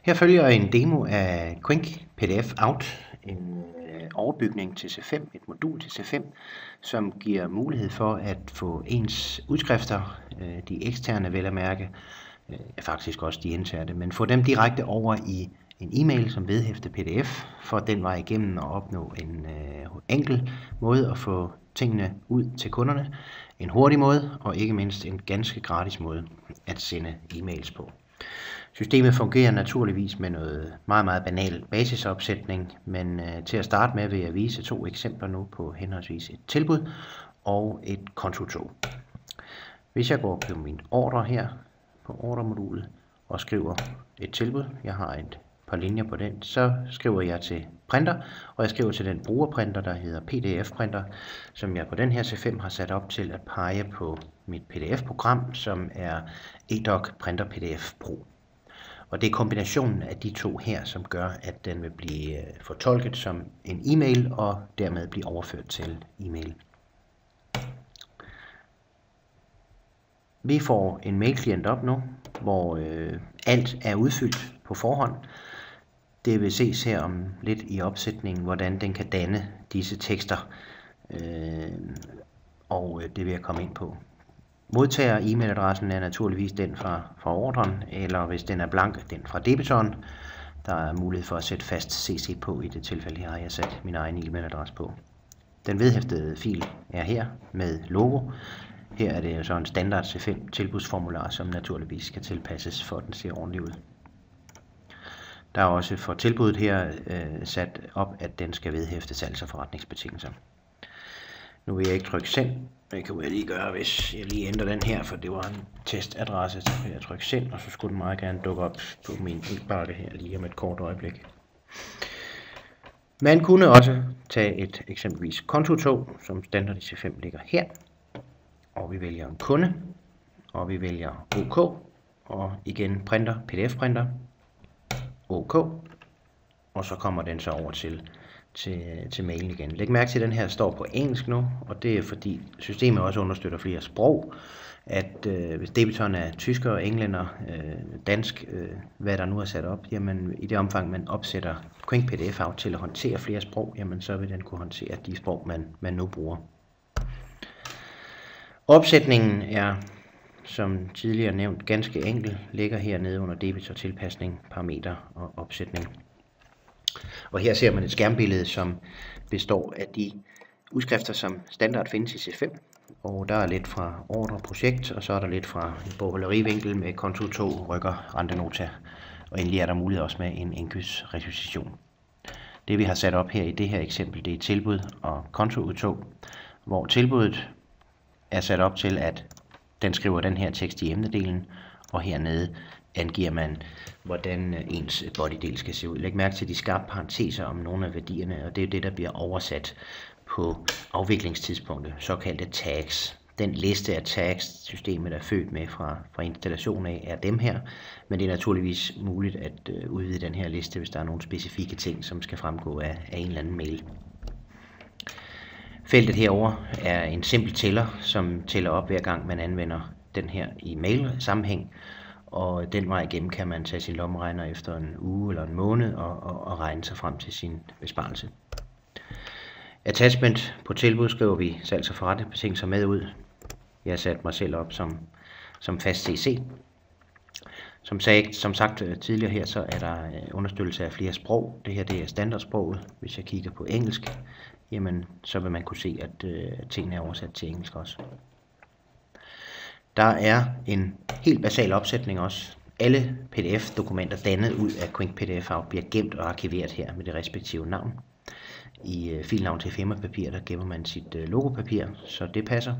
Her følger en demo af Qwink PDF Out, en overbygning til C5, et modul til C5, som giver mulighed for at få ens udskrifter, de eksterne vel at mærke, faktisk også de interne, men få dem direkte over i en e-mail som vedhæftet PDF, for den vej igennem at opnå en enkel måde at få tingene ud til kunderne, en hurtig måde og ikke mindst en ganske gratis måde at sende e-mails på. Systemet fungerer naturligvis med noget meget banal basisopsætning, men til at starte med vil jeg vise to eksempler nu på henholdsvis et tilbud og et kontotog. Hvis jeg går på min ordre her på ordremodulet og skriver et tilbud, jeg har et par linjer på den, så skriver jeg til printer, og jeg skriver til den brugerprinter, der hedder PDF-printer, som jeg på den her C5 har sat op til at pege på mit PDF-program, som er eDoc Printer PDF Pro. Og det er kombinationen af de to her, som gør, at den vil blive fortolket som en e-mail og dermed blive overført til e-mail. Vi får en mailklient op nu, hvor alt er udfyldt på forhånd. Det vil ses her om lidt i opsætningen, hvordan den kan danne disse tekster, og det vil jeg komme ind på. Modtager e-mailadressen er naturligvis den fra ordren, eller hvis den er blank, den fra debitoren. Der er mulighed for at sætte fast CC på. I det tilfælde her har jeg sat min egen e-mailadresse på. Den vedhæftede fil er her med logo. Her er det så en standard C5 tilbudsformular, som naturligvis skal tilpasses, for at den ser ordentlig ud. Der er også for tilbuddet her sat op, at den skal vedhæftes, altså forretningsbetingelser. Nu vil jeg ikke trykke send. Det kan jeg lige gøre, hvis jeg lige ændrer den her, for det var en testadresse. Så vil jeg trykke send, og så skulle den meget gerne dukke op på min indbakke her lige om et kort øjeblik. Man kunne også tage et eksempelvis kontotog, som standard i C5 ligger her. Og vi vælger en kunde, og vi vælger OK, og igen printer, PDF-printer, OK, og så kommer den så over til mailen igen. Læg mærke til, at den her står på engelsk nu, og det er fordi systemet også understøtter flere sprog. At hvis debitoren er tysker, englænder, dansk, hvad der nu er sat op, jamen i det omfang man opsætter Qwink PDF Out til at håndtere flere sprog, jamen så vil den kunne håndtere de sprog, man nu bruger. Opsætningen er, som tidligere nævnt, ganske enkel, ligger hernede under debitor, tilpasning, parameter og opsætning. Og her ser man et skærmbillede, som består af de udskrifter, som standard findes i C5. Og der er lidt fra ordre projekt, og så er der lidt fra en bogholderivinkel med kontotog, rykker, rentenota. Og endelig er der mulighed også med en indkøbsrekvisition. Det vi har sat op her i det her eksempel, det er tilbud og kontoudtog, hvor tilbuddet er sat op til, at den skriver den her tekst i emnedelen, og hernede angiver man, hvordan ens bodydel skal se ud. Læg mærke til de skarpe parenteser om nogle af værdierne, og det er det, der bliver oversat på afviklingstidspunktet, såkaldte tags. Den liste af tags, systemet er født med fra installation af, er dem her, men det er naturligvis muligt at udvide den her liste, hvis der er nogle specifikke ting, som skal fremgå af en eller anden mail. Feltet herover er en simpel tæller, som tæller op hver gang man anvender den her i mail-sammenhæng, og den vej igennem kan man tage sin lommeregner efter en uge eller en måned og regne sig frem til sin besparelse. Attachment på tilbud skriver vi salgs- og forretningsbetingelser med ud. Jeg har sat mig selv op som fast CC. Som sagt tidligere her, så er der understøttelse af flere sprog. Det her det er standardsproget. Hvis jeg kigger på engelsk, jamen så vil man kunne se, at tingene er oversat til engelsk også. Der er en helt basal opsætning også. Alle PDF-dokumenter dannet ud af Qwink PDF Out bliver gemt og arkiveret her med det respektive navn. I filnavn til firmapapir, der gemmer man sit logopapir, så det passer.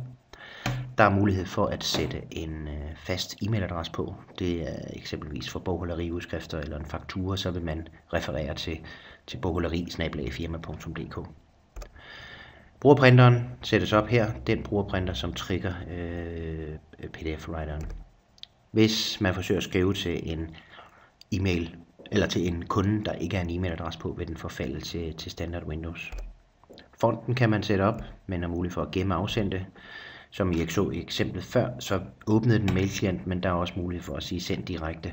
Der er mulighed for at sætte en fast e-mailadresse på. Det er eksempelvis for bogholderiudskrifter eller en faktura, så vil man referere til bogholderi@firma.dk. Brugerprinteren sættes op her, den brugerprinter, som trigger PDF-writeren. Hvis man forsøger at skrive til en e-mail, eller til en kunde, der ikke er en e-mailadresse på, vil den forfalde til standard Windows. Fonten kan man sætte op, men er mulig for at gemme afsendte. Som I så i eksemplet før, så åbnede den mailklient, men der er også mulighed for at sige send direkte.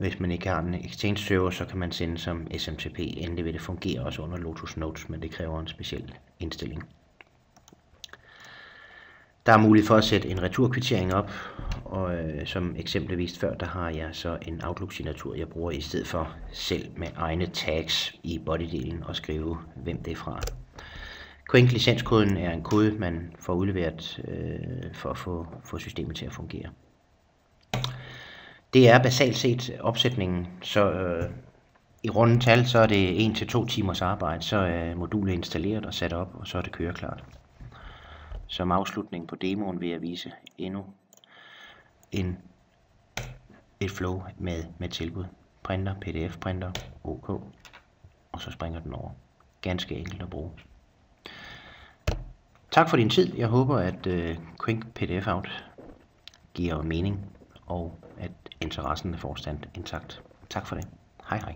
Hvis man ikke har en Exchange server, så kan man sende som SMTP. Endelig vil det fungere også under Lotus Notes, men det kræver en speciel indstilling. Der er mulighed for at sætte en returkvittering op, og som eksempelvis før, der har jeg så en Outlook-signatur, jeg bruger i stedet for selv med egne tags i bodydelen og skrive, hvem det er fra. Quink licenskoden er en kode, man får udleveret for at få systemet til at fungere. Det er basalt set opsætningen, så i runde tal så er det 1 til 2 timers arbejde, så er modulet installeret og sat op, og så er det køreklart. Som afslutning på demoen vil jeg vise endnu et flow med tilbud. Printer, PDF printer, OK, og så springer den over. Ganske enkelt at bruge. Tak for din tid. Jeg håber, at Quink PDF Out giver mening, og at interessen er fortsat intakt. Tak for det. Hej hej.